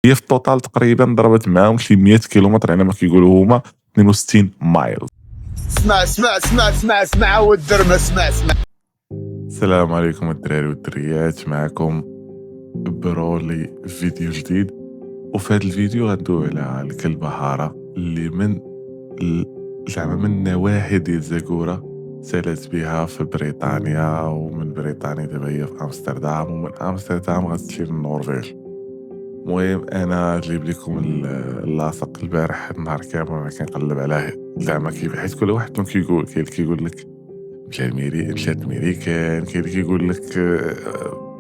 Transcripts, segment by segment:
هي في التوتال تقريبا ضربت معاهم شي 100 كيلومتر على ما كيقولوا هما 62 مايل. اسمع والدرمه اسمع. السلام عليكم الدراري والدريات، معكم برولي فيديو جديد. وفي هذا الفيديو غندوي على الكلبة هارا اللي زعما من نواحي ديال زاكورا سالت بها في بريطانيا، ومن بريطانيا دابا هي في امستردام، ومن امستردام غتمشي للنرويج. المهم انا جايب لكم اللاصق البارح النهار كامل وانا كنقلب على زعما كيف، حيت كل واحد كان كيقول لك مشات الميريكان، كاين اللي كيقول لك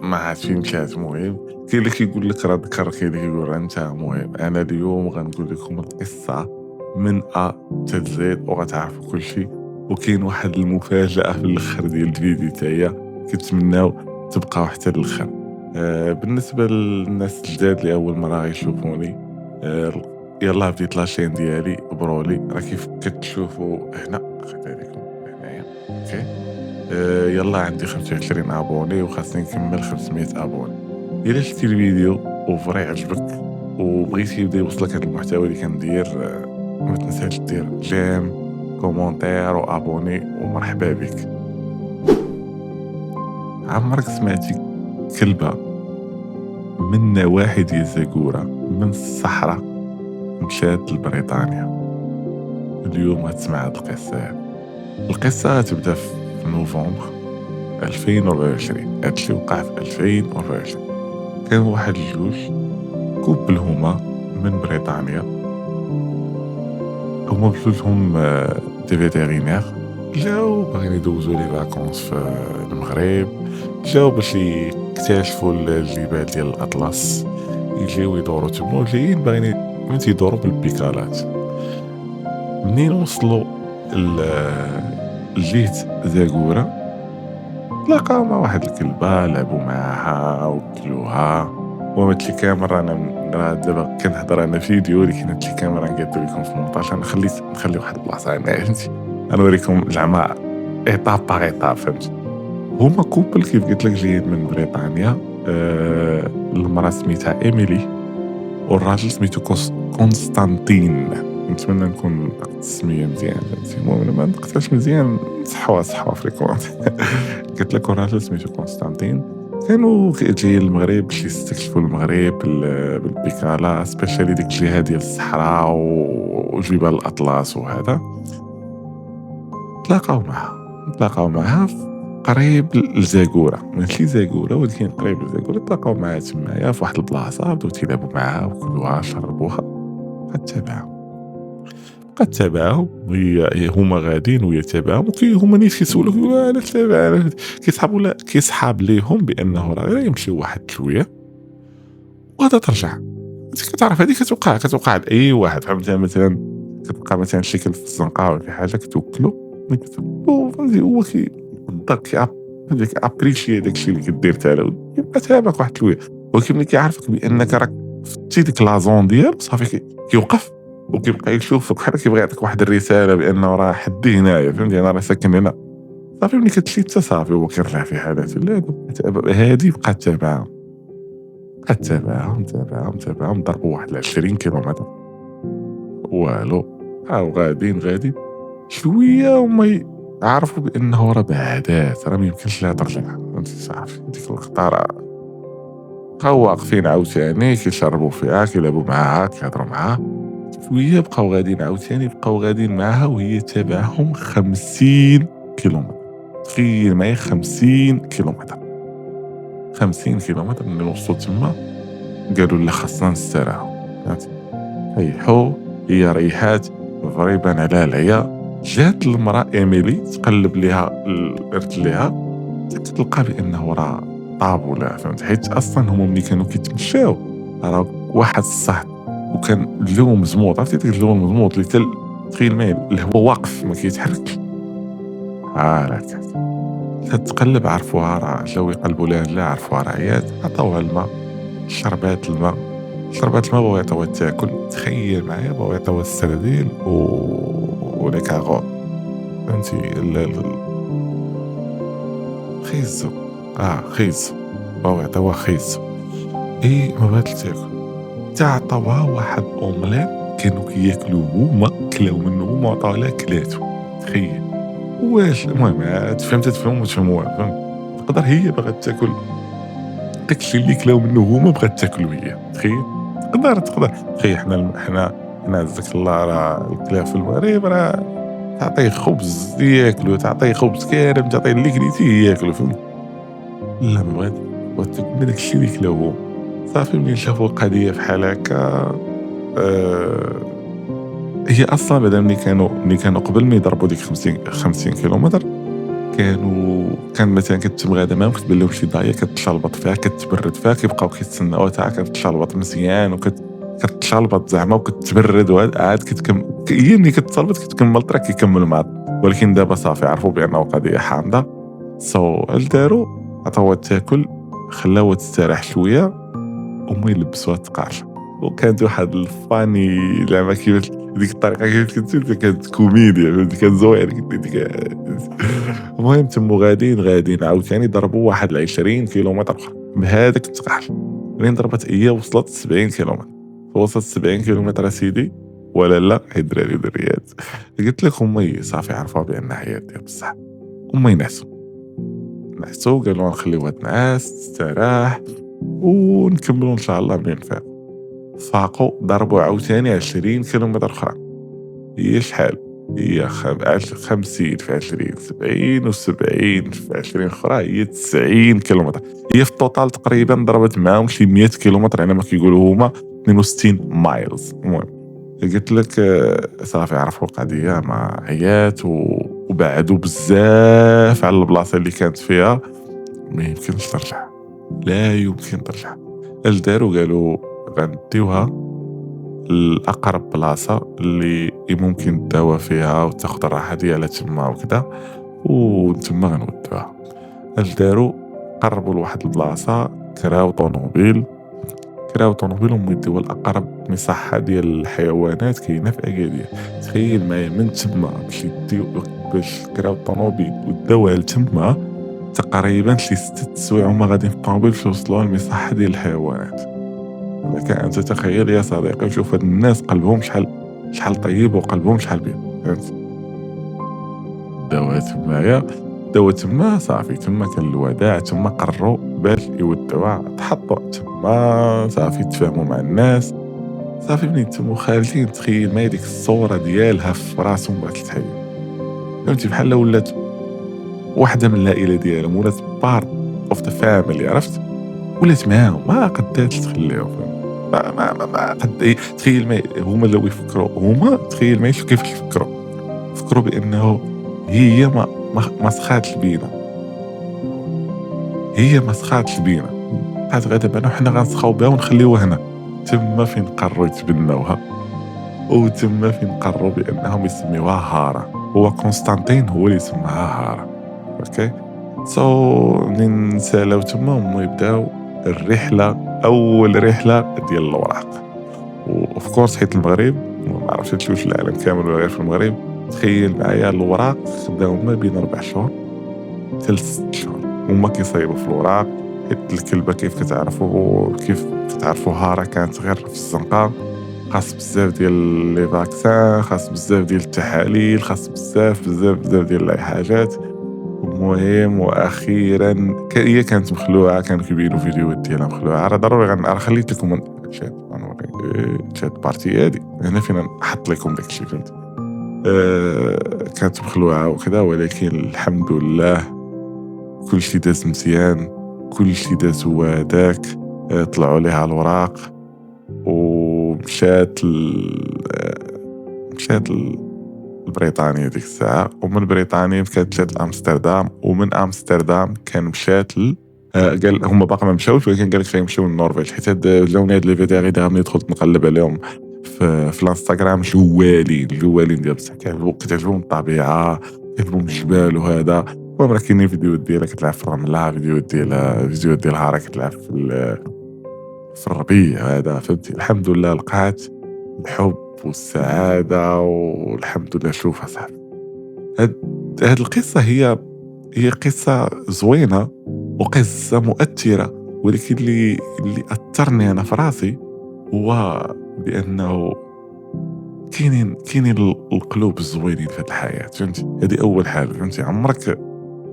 ما عرفت فين مشات. المهم كاين اللي كيقول لك راه ذكر، كاين اللي كيقول راه انت. المهم انا اليوم غنقول لكم القصه من ا حتى زد وغتعرفوا كل شيء. وكاين واحد المفاجاه في الاخر ديال الفيديو تاعي كنتمناو تبقاو حتى الاخر. بالنسبه للناس الجداد اللي اول مره غيشوفوني، يلا بديت لاشين ديالي برولي، راه كيف كتشوفوا هنا خدها لكم هنايا. اوكي، يلا عندي 25 ابوني وخاصني نكمل 500 ابوني. الا شفتي الفيديو وفري عجبك وبغيتي يبدا يوصلك هذا المحتوى اللي كندير، ما تنساش دير جيم كومونتير وابوني ومرحبا بك. عمرك سمعتي كلبه من نواحي ديال زاكورا من الصحراء مشات لبريطانيا؟ اليوم غتسمع هاد القصة غتبدا في نوفمبر 2024. هادشي وقع في 2024. كان واحد الجوج كوبل هما من بريطانيا، هما بجوجهم دي فيتيرينير، جاو باغيين يدوزو لي فاكونس في المغرب، جاو باش يكتشفوا الجبال ديال الاطلس، يجيو يدوروا تما، جايين باغيين يدوروا بالبيكالات. منين وصلوا لجهة زاكورا تلاقاو مع واحد الكلبة، لعبوا معاها وكلوها. وهادشي كامل انا دابا كنهضر انا فيديو، ولكن هادشي كامل نقادو لكم في مونتاج. انا نخلي واحد البلاصه هنا، فهمتي، غنوريكم زعما ايطاب باغ ايطاب، فهمتي. هما كوبل كيف قلت لك جايين من بريطانيا. المراه سميتها ايميلي والراجل سميتو كونستانتين. نتمنى نكون نطقت السميه مزيان، فهمتي. المهم ما نطقتهاش مزيان، صحوا فريكونت. قلت لك الراجل سميتو كونستانتين. كانوا جايين للمغرب باش يستكشفوا المغرب بالبيكالا، سبيشالي ديك الجهه ديال الصحراء وجبال الاطلس وهذا. تلاقاو معها قريب لزاكورا، ماشي زاكورا ولكن قريب لزاكورا. تلاقاو معها تمايا في واحد البلاصه، بداو تيلعبوا معها وكلوها شربوها. بقات تابعهم وهي هما غاديين وهي تابعهم، هما نيت كيسولوك علاش تابع، كيصحاب ليهم بانه راه يمشيو واحد شويه وغادا ترجع. انت كتعرف هذه كتوقع لاي واحد، فهمتي. مثلا كتبقى مثلا شي كلب في الزنقه ولا شي حاجه كتوكلو، ملي كتوكلو فهمتي هو ابريشي داكشي اللي كدير تاعو، يبقى تابعك واحد شويه. ولكن ملي كيعرفك بانك راك فتي ديك لازون ديال صافي كيوقف وكيبقى يشوفك بحال كيبغي يعطيك واحد الرساله بانه راه حدي هنايا، فهمتي، انا راه ساكن هنا. صافي ملي كتمشي حتى صافي هو كيرجع في حالته. لا هادي بقات تابعهم ضربوا واحد 20 كيلومتر والو. غادي شويه وما عرفوا بانه راه بعدات، راه ميمكنش لها ترجع، فهمتي. صافي ديك اللقطه راه بقاو واقفين عاوتاني كيشربوا فيها، كيلعبوا معاها، كيهضروا معاها. شويه بقاو غاديين معاها وهي تابعهم 50 كيلومتر. تخيل معايا 50 كيلومتر. 50 كيلومتر ملي وصلوا تما قالوا لا خاصنا نستراحوا، فهمتي. ريحوا، هي ريحات فريبان عليها العيا. جات المراه ايميلي تقلب ليها قلت ليها، تلقى بانه راه طاب ولا، فهمت. حيت اصلا هما ملي كانوا كيتمشاو راه واحد الصهد وكان الجو مزموط، عرفتي ديك الجو المزموط اللي تخيل معايا الهواء واقف ما كيتحركش. هاكا تتقلب، عرفوها راه جاو يقلبوا لها، لا عرفوها راه عيات، عطاوها الماء، شربات الماء بغاو يعطيوها تاكل. تخيل معايا بغاو يعطيوها السردين ولي كاغور، فهمتي. خيزو بغاو يعطيوها خيزو. ما بغات تاكل. حتى عطاوها واحد اومليت كانوا كياكلوه هما، كلاو منه هما وعطاو لها كلاتو. تخيل. واش المهم تفهم تفهم وتفهموها، فهمت؟ تقدر هي باغا تاكل داكشي اللي كلاو منه هما بغات تاكلو هي. تخيل. تقدر تخيل. حنا عزك الله راه الكلاب في المغرب راه تعطيه خبز ياكلو، تعطيه خبز كامل، تعطيه اللي كليتيه ياكلو، فهمت؟ لا ما بغات تاكل من داكشي اللي كلاو هما. صافي ملي شافوا القضيه بحال هكا هي اصلا بعدا ملي كانوا قبل ما يضربوا ديك 50 كيلومتر كان مثلا كتم غادا معاهم كتبان لهم شي ضايه كتشلبط فيها كتبرد فيها كيبقاو كيتسناو حتى كتشلبط مزيان كتشلبط زعما وكتبرد وعاد هي ملي كتشلبط كتكمل طريق كيكمل معاك. ولكن دابا صافي عرفوا بانه قضيه حامضه. داروا عطاوها تاكل، خلاوها تستراح شويه وما يلبسوها الثقال. وكانت واحد الفاني زعما كيف ديك الطريقه كيف كنت كانت كوميديا، فهمتي؟ كان زوين ديك. المهم تموا غاديين عاوتاني ضربوا واحد 20 كيلومتر اخرى بهذاك الثقال. منين ضربت هي وصلت 70 كيلومتر. وصلت 70 كيلومتر اسيدي ولا لا هي الدراري ودريات. قلت لك امي صافي عرفوا بان حياتي ديال بصح. امي نعسوا قالوا نخليوها تنعس تستراح ونكملوا ان شاء الله منين نفيقوا. فاقوا ضربوا عاوتاني 20 كيلومتر اخرى. هي شحال؟ هي 50 في 20 70 و70 في 20 اخرى هي 90 كيلومتر. هي في التوتال تقريبا ضربت معاهم شي 100 كيلومتر على ما كيقولوا هما 62 مايلز. المهم قلت لك صافي عرفوا القضيه مع عيات وبعدوا بزاف على البلاصه اللي كانت فيها. ما يمكنش ترجع، لا يمكن ترجع. داروا قالوا غنديوها الأقرب بلاصة اللي ممكن تداوى فيها وتاخد الراحة ديالها تما وكذا، وتما غنودوها. داروا قربوا لواحد البلاصة كراو طونوبيل وما يديوها الأقرب مصحة ديال الحيوانات كاينة في أكادير. تخيل معايا من تما باش كراو طونوبيل وداوها لتما تقريبا شي 6 سوايع هما غاديين في الطونوبيل باش يوصلوها للمصحة ديال الحيوانات. لك أنت تخيل يا صديقي وشوف هاد الناس قلبهم شحال طيب وقلبهم شحال بيض، فهمت؟ داوها تما صافي. تما كان الوداع، تما قرروا باش يودوها تحطوا تما صافي تفاهموا مع الناس. صافي ملي تموا خارجين تخيل ما ديك الصورة ديالها في راسهم بغات تحيد، فهمتي؟ بحال ولات واحدة من العائلة ديالهم، ولات بارت اوف ذا فاميلي، عرفت؟ ولات معاهم ما قدرتش تخليهم، فهمت؟ ما قد تخيل ما هما لو يفكروا هما تخيل ما كيفاش فكروا بانه هي ما سخاتش بينا، بقات غادا بنا وحنا غنسخاو بها ونخليوها هنا. تما فين قرروا يتبناوها، وتما فين قرروا بانهم يسميوها هارا. هو كونستانتين هو اللي سماها هارا. اوكي منين نسالاو تما هما يبداو الرحله، اول رحله ديال الوراق. وأوف كورس حيت المغرب ما عرفتش تشوف في العالم كامل ولا غير في المغرب. تخيل معايا الوراق خداو ما بين 4 شهور حتى 6 شهور هما كيصايبوا في الوراق. حيت الكلبه كيف كتعرفوا هارا كانت غير في الزنقه، خاص بزاف ديال لي فاكسان، خاص بزاف ديال التحاليل، خاص بزاف ديال الحاجات. المهم واخيرا هي كانت مخلوعه، كانوا كيبينوا فيديوهات ديالها مخلوعه. راه ضروري راه خليت لكم شات بارتي هادي هنا فين نحط لكم داكشي، فهمت؟ كانت مخلوعه وكذا، ولكن الحمد لله كل شيء داز مزيان، كل شيء داز هو هداك. طلعوا ليها الوراق ومشات لبريطانيا ديك الساعة. ومن بريطانيا كانت مشات لأمستردام، ومن أمستردام كان مشات قال هما باقي ما مشاوش، ولكن قال لك غيمشيو للنرويج. حيت جاوني هاد لي فيديو غير ملي دخلت نقلب عليهم في الانستغرام جوالين ديال بصح كتعجبهم الطبيعة، كتعجبهم الجبال وهذا. المهم راه كاينين فيديوهات ديالها كتلعب في الرملة، فيديوهات ديالها راه كتلعب في الربيع هذا، فهمتي؟ الحمد لله لقات الحب والسعادة والحمد لله. شوف أصاحبي هاد القصة هي قصة زوينة وقصة مؤثرة، ولكن اللي أثرني أنا في راسي هو بانه كاينين القلوب الزوينين في هذه الحياه، فهمتي؟ هذه اول حاجه، فهمتي؟ عمرك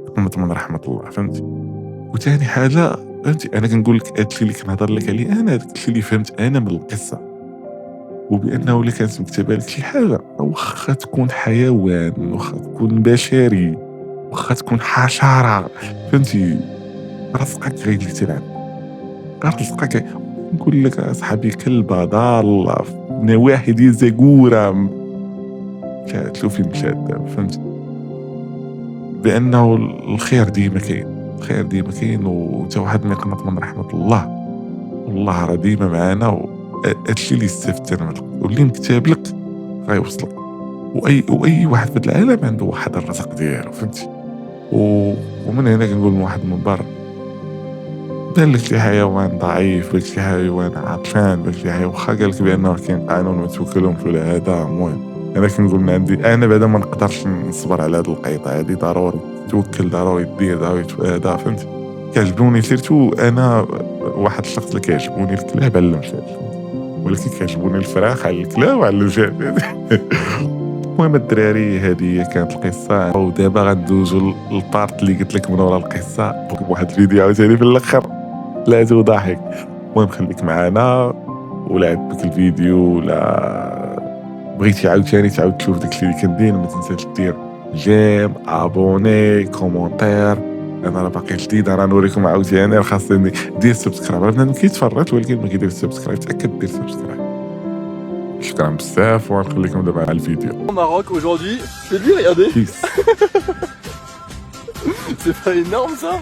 تقنط من رحمه الله، فهمتي؟ وثاني حاجه، فهمتي، انا كنقول لك هذا الشيء اللي كنهضر لك عليه، انا هذاك الشيء اللي فهمت انا من القصه، وبانه الا كانت مكتوبه لك شي حاجه، واخا تكون حيوان، واخا تكون بشري، واخا تكون حشره، فهمتي؟ رزقك غيجي تلعب، رزقك. نقول لك اصحابي كلبه ضاله في نواحي ديال زاكوره، مشات شوفي مشات دابا، فهمتي؟ بانه الخير ديما كاين، الخير ديما كاين، وتا واحد ما يقنط من رحمه الله، والله راه ديما معانا. هادشي اللي استفدت انا من القصة، واللي مكتاب لك غيوصلك. واي واحد في هذا العالم عنده واحد الرزق ديالو، فهمتي؟ ومن هنا كنقول من واحد المنبر، بان لك شي حيوان ضعيف، بان لك شي حيوان عطشان، بان لك شي حيوان واخا قال لك بانه كاين قانون ما توكلهمش ولا هذا، المهم انا كنقول من عندي انا بعدا ما نقدرش نصبر على هاد القيطه هادي، ضروري توكل، ضروري دير، ضروري هذا، فهمتي؟ كيعجبوني سيرتو انا واحد الشخص اللي كيعجبوني الكلاب على المشات، ولكن كيعجبوني الفراخ على الكلاب وعلى المشات. المهم الدراري، هذه كانت القصه، ودابا غندوزو للبارت اللي قلت لك من ورا القصه بواحد الفيديو عاوتاني في الاخر لا ضاحك. المهم خليك معنا، ولا عجبك الفيديو ولا بغيتي عاوتاني تعاود تشوف داكشي اللي كندير، ما تنساش دير جيم، ابوني، كومونتير. انا راه باقي جديد، راه نوريكم عاوتاني، خاصني دير سبسكرايب. راه بنادم كيتفرج ولكن ما كيدير سبسكرايب، تاكد دير سبسكرايب. شكرا بزاف، ونخليكم دابا على الفيديو. Au Maroc aujourd'hui, c'est lui, regardez. بيس. C'est pas énorme ça.